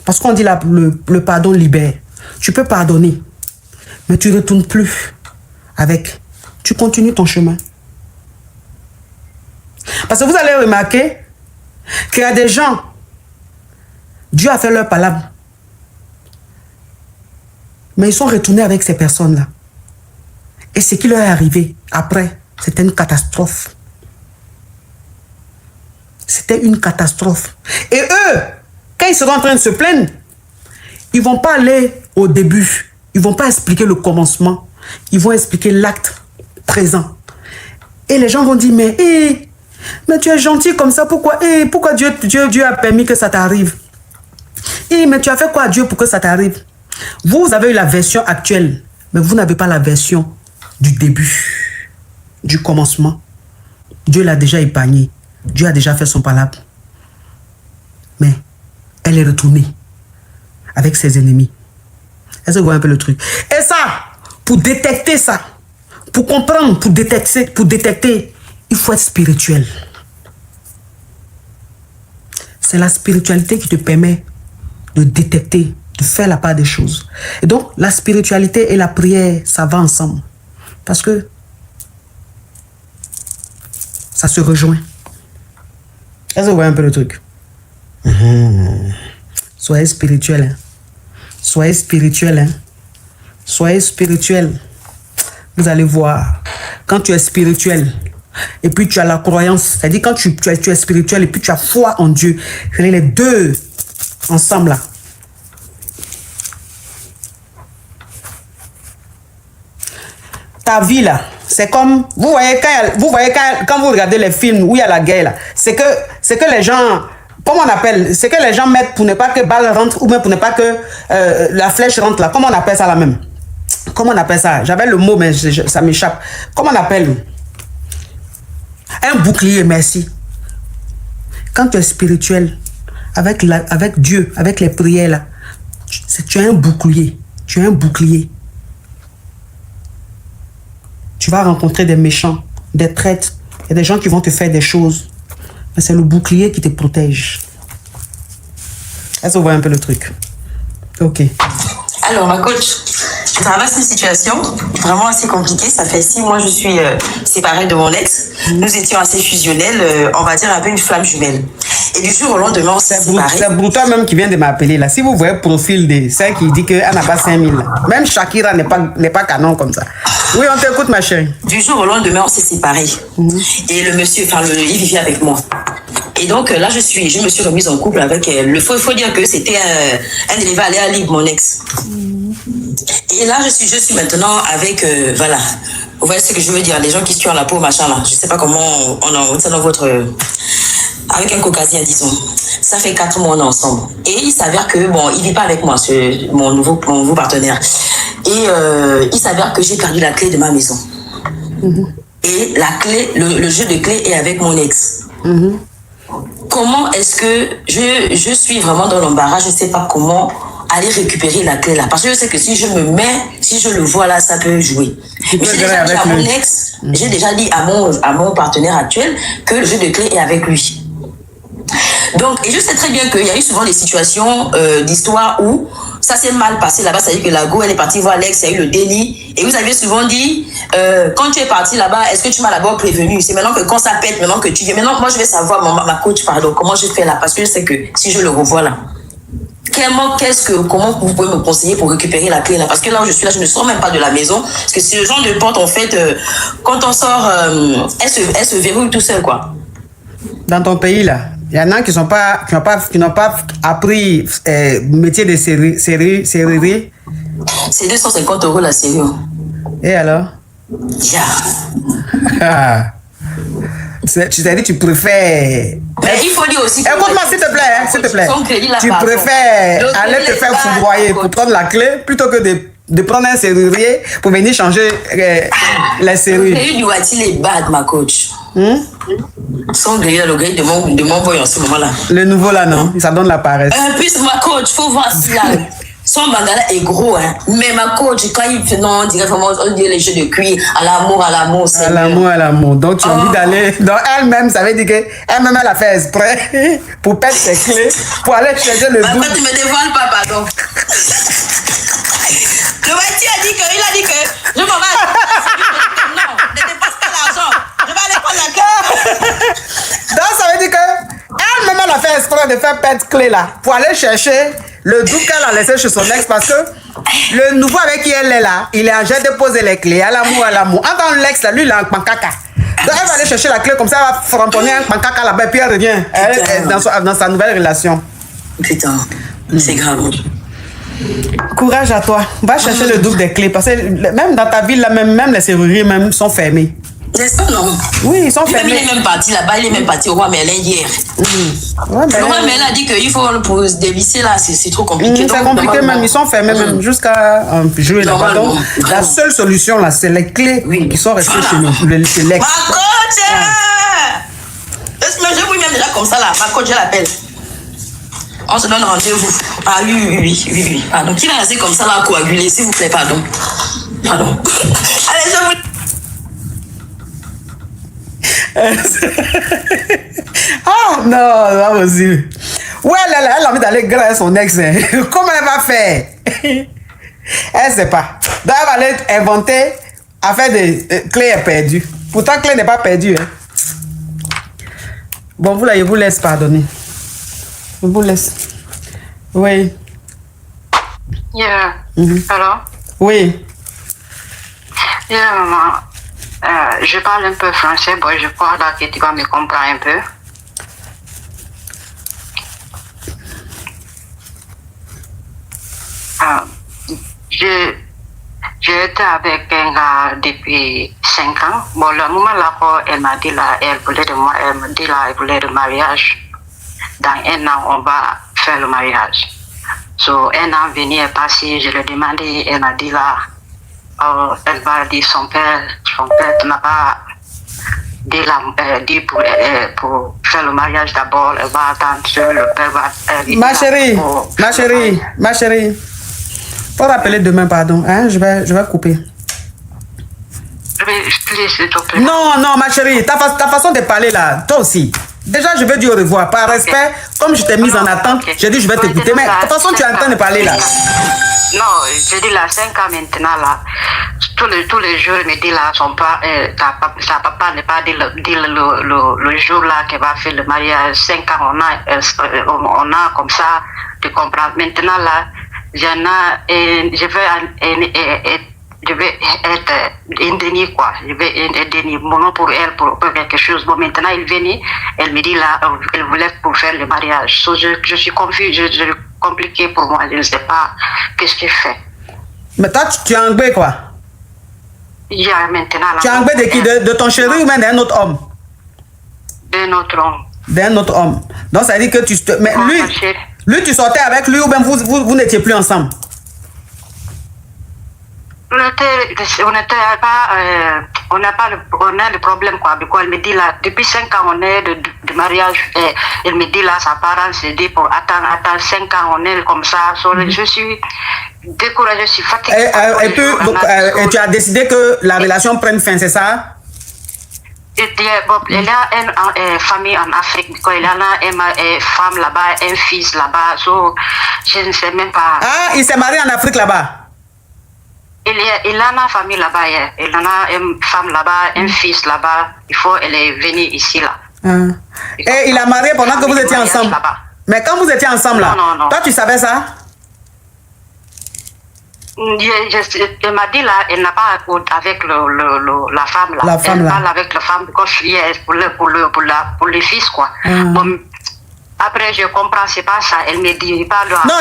Parce qu'on dit là, le pardon libère. Tu peux pardonner. Mais tu ne retournes plus avec. Tu continues ton chemin. Parce que vous allez remarquer qu'il y a des gens, Dieu a fait leur palabre. Mais ils sont retournés avec ces personnes-là. Et ce qui leur est arrivé après, c'était une catastrophe. C'était une catastrophe. Et eux, quand ils seront en train de se plaindre, ils ne vont pas aller au début. Ils ne vont pas expliquer le commencement. Ils vont expliquer l'acte présent. Et les gens vont dire, mais tu es gentil comme ça, pourquoi Dieu a permis que ça t'arrive? Mais tu as fait quoi à Dieu pour que ça t'arrive? Vous avez eu la version actuelle, mais vous n'avez pas la version du début, du commencement. Dieu l'a déjà épargné. Dieu a déjà fait son palabre. Mais elle est retournée avec ses ennemis. Est-ce que vous voyez un peu le truc? Et ça, pour détecter ça, pour comprendre, pour détecter, il faut être spirituel. C'est la spiritualité qui te permet de détecter, de faire la part des choses. Et donc, la spiritualité et la prière, ça va ensemble. Parce que ça se rejoint. Est-ce que vous voyez un peu le truc? Soyez spirituel. Hein. Soyez spirituel. Hein. Soyez spirituel. Vous allez voir. Quand tu es spirituel, et puis tu as la croyance, c'est-à-dire quand tu es spirituel, et puis tu as foi en Dieu, les deux ensemble là. Ta vie là, c'est comme, vous voyez quand vous regardez les films où il y a la guerre là, c'est que les gens, comment on appelle, c'est que les gens mettent pour ne pas que balle rentre ou même pour ne pas que la flèche rentre là, comment on appelle ça là même? Comment on appelle ça? J'avais le mot mais ça m'échappe. Comment on appelle? Un bouclier, merci. Quand tu es spirituel, avec Dieu, avec les prières là, tu as un bouclier. Tu as un bouclier. Tu vas rencontrer des méchants, des traîtres. Il y a des gens qui vont te faire des choses. Mais c'est le bouclier qui te protège. Est-ce que vous voyez un peu le truc? Ok. Alors, ma coach, je traverse une situation vraiment assez compliquée. Ça fait 6 mois que je suis séparée de mon ex. Nous étions assez fusionnels, on va dire un peu une flamme jumelle. Et du jour au lendemain, on s'est séparés. C'est Brouton même qui vient de m'appeler là. Si vous voyez le profil de celle qui dit qu'elle n'a pas 5000 là. Même Shakira n'est pas canon comme ça. Oui, on t'écoute ma chérie. Du jour au lendemain, on s'est séparés. Et le monsieur, il vivait avec moi. Et donc là, je me suis remise en couple avec elle. Il faut dire que c'était un élevé à l'air libre, mon ex. Et là, je suis maintenant avec, voilà. Vous voyez ce que je veux dire, les gens qui se tuent à la peau, machin là. Je sais pas comment on ça dans votre... avec un caucasien, disons. Ça fait 4 mois, on est ensemble. Et il s'avère que, il vit pas avec moi, mon nouveau partenaire. Et il s'avère que j'ai perdu la clé de ma maison. Et la clé, le jeu de clé est avec mon ex. Comment est-ce que je suis vraiment dans l'embarras? Je ne sais pas comment aller récupérer la clé là. Parce que je sais que si je le vois là, ça peut jouer. Mais j'ai déjà dit à mon ex, j'ai déjà dit à mon partenaire actuel que le jeu de clé est avec lui. Donc, et je sais très bien qu'il y a eu souvent des situations d'histoire où ça s'est mal passé là-bas. C'est-à-dire que la go, elle est partie voir l'ex, il y a eu le déni. Et vous avez souvent dit, quand tu es parti là-bas, est-ce que tu m'as d'abord prévenu? C'est maintenant que quand ça pète, maintenant que tu viens. Maintenant, moi, je vais savoir, ma coach, pardon, comment je fais là. Parce que je sais que si je le revois là, comment vous pouvez me conseiller pour récupérer la clé là? Parce que là où je suis là, je ne sors même pas de la maison. Parce que ce genre de porte, en fait, quand on sort, elle se verrouille tout seul, quoi. Dans ton pays là, il y en a qui n'ont pas appris métier de serrurier. C'est 250 € la serrure. Et alors? Yeah. Tu t'es dit, tu préfères. Mais il faut dire aussi. Écoute-moi, s'il te plaît, hein, s'il te plaît. Tu préfères aller te faire foudroyer pour prendre la clé plutôt que de prendre un serrurier pour venir changer les serrures. Le du Wati est bad, ma coach. Son grillé, le grillé de mon boy en ce moment-là. Le nouveau là, non? Ça donne la paresse. Puis ma coach, faut voir si là. Son bagala est gros, hein. Mais ma coach, quand il fait, non, on dirait vraiment, on dit les jeux de cuir, à l'amour, c'est à l'amour, à l'amour. Donc, tu as envie d'aller, donc elle-même, ça veut dire qu'elle-même, elle a fait exprès pour perdre ses clés, pour aller chercher le bout. Pourquoi tu me dévoiles pas, pardon? Le Wati a dit que, je m'en vais. Non, ne dépasse pas l'argent. Je vais aller prendre la clé. Donc, ça veut dire que elle-même, elle a fait exprès de faire perdre clé là, pour aller chercher le doux qu'elle a laissé chez son ex parce que le nouveau avec qui elle est là, il est en train de déposer les clés à l'amour, à l'amour. En tant que l'ex là, lui, il est en pancaka. Donc elle va aller chercher la clé comme ça, elle va framponner un pancaka là-bas et puis elle revient dans sa nouvelle relation. Putain, c'est grave. Courage à toi. Va chercher le double des clés parce que même dans ta ville là, même les serruriers même sont fermés. N'est-ce pas, non? Oui, ils sont fermés. Il est même parti là-bas, il est même parti au roi Merlin hier. Ouais, le roi Merlin a dit qu'il faut pour se dévisser là, c'est trop compliqué. C'est compliqué même, ils sont fermés même jusqu'à jouer là-bas. Donc, la seule solution là, c'est les clés qui sont restées chez nous. C'est l'ex. Ma coach! Je vous même déjà comme ça là, ma coach, je l'appelle. On se donne rendez-vous. Ah oui. Pardon. Qui va rester comme ça là, coagulé, s'il vous plaît, pardon. Allez, je vous. Ah non, c'est pas possible. Ouais, elle a envie d'aller grâce à son ex. Hein. Comment elle va faire? Elle sait pas. Donc elle va aller inventer affaire de clé est perdue. Pourtant, clé n'est pas perdue. Hein. Bon, vous là, je vous laisse pardonner. Je vous laisse. Oui. Yeah. Alors? Oui. Yeah, maman. Je parle un peu français, bon, je crois là que tu vas me comprendre un peu. J'ai été avec un gars depuis 5 ans. Bon, le moment là, elle m'a dit là, elle voulait de moi, elle me dit là, elle voulait le mariage. Dans 1 an, on va faire le mariage. So, 1 an venu est passé, je lui ai demandé, elle m'a dit là, elle va dire son père n'a pas dit pour faire le mariage d'abord, elle va attendre que le père va... Ma chérie, faut rappeler demain, pardon, hein, je vais couper. S'il te plaît. Non, ma chérie, ta façon de parler là, toi aussi. Déjà, je vais dire au revoir. Par respect, comme je t'ai mise en attente, j'ai dit je vais t'écouter. Mais de toute façon, tu es en train de parler là. Non, je dis là, 5 ans maintenant là. Tous les jours, il me dit là, sa papa n'est pas dit le jour là qu'elle va faire le mariage. 5 ans, on a comme ça, tu comprends. Maintenant là, je vais être indemnisé quoi. Je vais être indemnisé pour elle, pour quelque chose. Bon, maintenant, elle venait, elle me dit là, elle voulait pour faire le mariage. So, je suis confus, c'est compliqué pour moi. Je ne sais pas qu'est-ce que je fais. Mais toi, tu es anglais quoi? Il y a maintenant là. Tu es anglais de qui? De ton chéri ou même d'un autre homme? D'un autre homme. D'un autre homme. Donc, ça veut dire que tu... Mais lui, tu sortais avec lui ou bien vous n'étiez plus ensemble? On a le problème quoi. Elle me dit là, depuis 5 ans on est de mariage. Elle me dit là, sa parents se dit pour attendre 5 ans on est comme ça. Je suis découragée, je suis fatiguée. Et tu as décidé que la relation prenne fin, c'est ça? Il y a une famille en Afrique, il y a une femme là-bas, un fils là-bas. Je ne sais même pas. Ah, il s'est marié en Afrique là-bas? Il a une famille là-bas, il en a une femme là-bas, un fils là-bas. Elle est venue ici là. Et il a marié pendant que vous étiez ensemble. Mais quand vous étiez ensemble là, non. Toi tu savais ça? Elle m'a dit là, elle n'a pas avec la femme là. Elle parle avec la femme pour le fils quoi. Bon, Après, je comprends, c'est pas ça. Elle me dit pas de Non,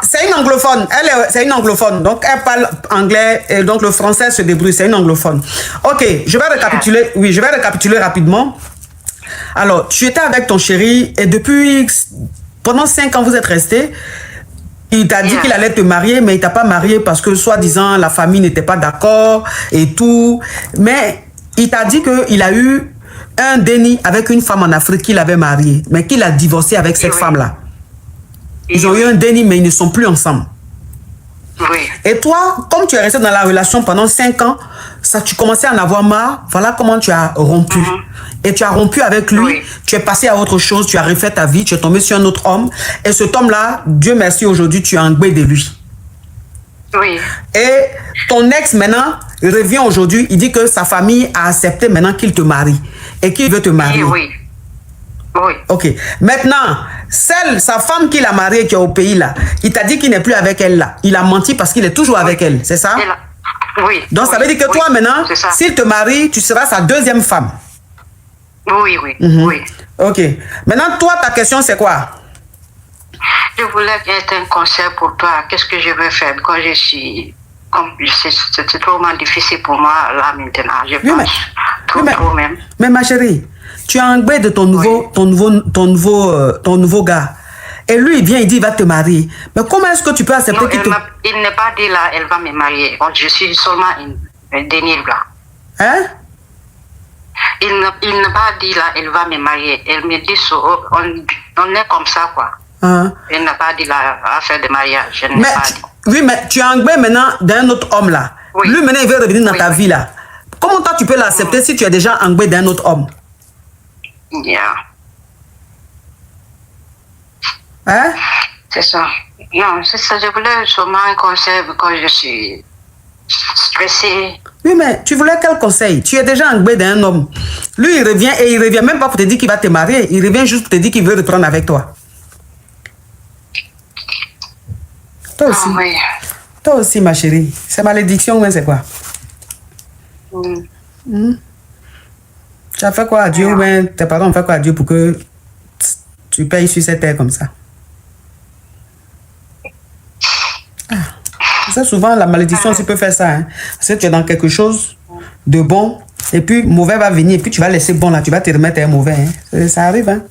c'est une anglophone. C'est une anglophone. Donc, elle parle anglais et donc le français se débrouille. C'est une anglophone. Ok, je vais récapituler. Oui, je vais récapituler rapidement. Alors, tu étais avec ton chéri et pendant 5 ans, vous êtes restés. Il t'a dit qu'il allait te marier, mais il t'a pas marié parce que, soi-disant, la famille n'était pas d'accord et tout. Mais il t'a dit qu'il a eu un déni avec une femme en Afrique qu'il avait mariée, mais qu'il a divorcé avec cette femme-là. Ils ont eu un déni, mais ils ne sont plus ensemble. Oui. Et toi, comme tu es resté dans la relation pendant 5 ans, tu commençais à en avoir marre. Voilà comment tu as rompu. Et tu as rompu avec lui. Tu es passé à autre chose. Tu as refait ta vie. Tu es tombé sur un autre homme. Et cet homme-là, Dieu merci, aujourd'hui, tu es engbé de lui. Oui. Et ton ex, maintenant, revient aujourd'hui. Il dit que sa famille a accepté maintenant qu'il te marie. Et qu'il veut te marier. Oui. Oui. Ok. Maintenant, sa femme qu'il a mariée, qui est au pays là, il t'a dit qu'il n'est plus avec elle là. Il a menti parce qu'il est toujours avec elle. C'est ça? Oui. Donc ça veut dire que toi maintenant, s'il te marie, tu seras sa deuxième femme. Oui, oui. Oui. Ok. Maintenant, toi, ta question, c'est quoi? Je voulais être un conseil pour toi. Qu'est-ce que je veux faire? Quand je suis... C'est trop difficile pour moi là maintenant. Je pense trop même. Mais ma chérie, tu es engbé de ton nouveau gars. Et lui, il vient, il dit, il va te marier. Mais comment est-ce que tu peux accepter qu'il te... Il n'est pas dit là, elle va me marier. Je suis seulement une dénigrée là. Hein? Il n'a pas dit là, elle va me marier. Elle me dit, on est comme ça quoi. Il n'a pas dit là, affaire de mariage. Je n'ai pas dit. Oui, mais tu es engbé maintenant d'un autre homme là. Oui. Lui maintenant, il veut revenir dans ta vie là. Comment toi, tu peux l'accepter si tu es déjà engbé d'un autre homme? Hein? C'est ça. Non, c'est ça. Je voulais seulement un conseil quand je suis stressée. Oui, mais tu voulais quel conseil? Tu es déjà engbé d'un homme. Lui, il revient et il revient même pas pour te dire qu'il va te marier. Il revient juste pour te dire qu'il veut reprendre avec toi. Toi aussi. Oui. Toi aussi, ma chérie. C'est malédiction, mais c'est quoi? Tu as fait quoi à Dieu ou bien tes parents ont fait quoi à Dieu pour que tu payes sur cette terre comme ça? Ça, souvent, la malédiction aussi peut faire ça. Hein. Parce que tu es dans quelque chose de bon et puis mauvais va venir et puis tu vas laisser bon là, tu vas te remettre à un mauvais. Hein. Ça arrive. Hein.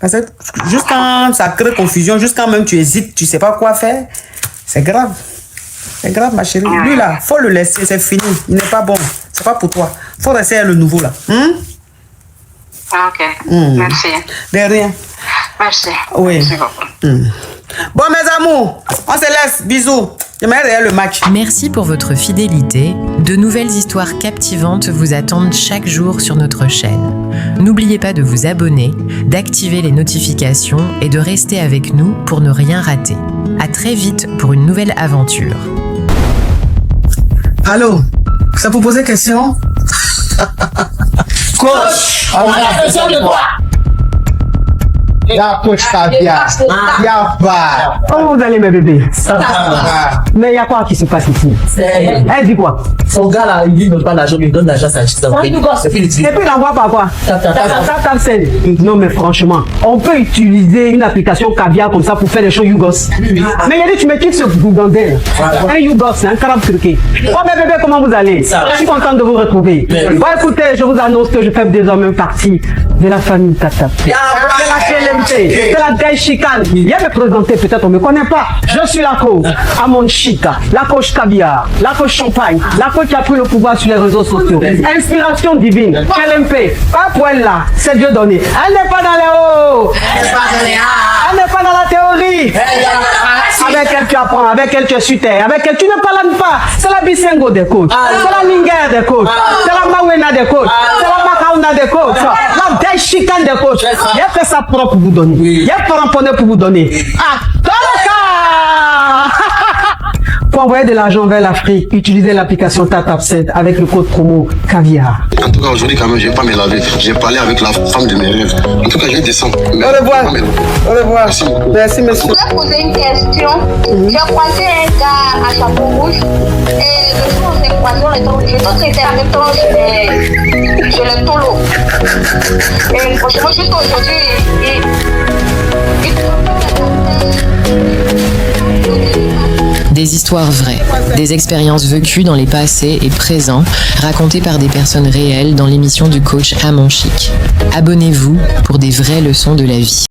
Parce que juste quand ça crée confusion, juste quand même tu hésites, tu ne sais pas quoi faire, c'est grave. C'est grave, ma chérie. Lui là, faut le laisser, c'est fini. Il n'est pas bon. C'est pas pour toi. Faut rester le nouveau là. Ok. Merci. De rien. Merci. Oui. Merci beaucoup. Bon, mes amours, on se laisse. Bisous. J'aimerais regarder le match. Merci pour votre fidélité. De nouvelles histoires captivantes vous attendent chaque jour sur notre chaîne. N'oubliez pas de vous abonner, d'activer les notifications et de rester avec nous pour ne rien rater. À très vite pour une nouvelle aventure. Allô, ça vous poser question? Coach, on a besoin de toi. Y'a coach Caviar. Y'a pas. Comment vous allez, mes bébés? Mais il y a quoi qui se passe ici? Elle dit quoi? Son gars là, il dit ne pas l'argent, il donne l'argent à sa chiste. Et puis il envoie par quoi? Non, mais franchement, on peut utiliser une application Caviar comme ça pour faire des choses Yougos. Mais il a dit, tu me quittes ce bougandel. Un Yougos, un carabe turqué. Oh, mes bébés, comment vous allez? Je suis content de vous retrouver. Bon, écoutez, je vous annonce que je fais désormais partie de la famille Tata. C'est la gaille chicane. Viens me présenter, peut-être on ne me connaît pas. Je suis la coach Amon Chica, la coach Caviar, la coach Champagne, la coach qui a pris le pouvoir sur les réseaux sociaux. Inspiration divine, LMP, pas pour elle là, c'est Dieu donné. Elle n'est pas dans les hauts, elle n'est pas dans la théorie. Avec elle tu apprends, avec elle tu es sur terre, avec elle tu ne parles pas. C'est la Bisengo des coachs, c'est la Lingère des coachs, c'est la Mawena des coachs, c'est la Makauna des coachs, la gaille chicane des coachs. Il a fait sa propre vous donner. Il y a pas ramponné pour vous donner. Ah, pour envoyer de l'argent vers l'Afrique, utilisez l'application TapTapSend avec le code promo Caviar. En tout cas, aujourd'hui, quand même, je vais pas me laver. J'ai parlé avec la femme de mes rêves. En tout cas, je descends. Au revoir. Au revoir. Merci, monsieur. Je voulais poser une question. J'ai croisé un gars à chapeau rouge et le jour où on s'est poison, les taureaux. Je te traiter en même temps, je les taureaux. Et franchement, jusqu'à aujourd'hui, Des histoires vraies, des expériences vécues dans les passés et présents, racontées par des personnes réelles dans l'émission du coach Amon Chic. Abonnez-vous pour des vraies leçons de la vie.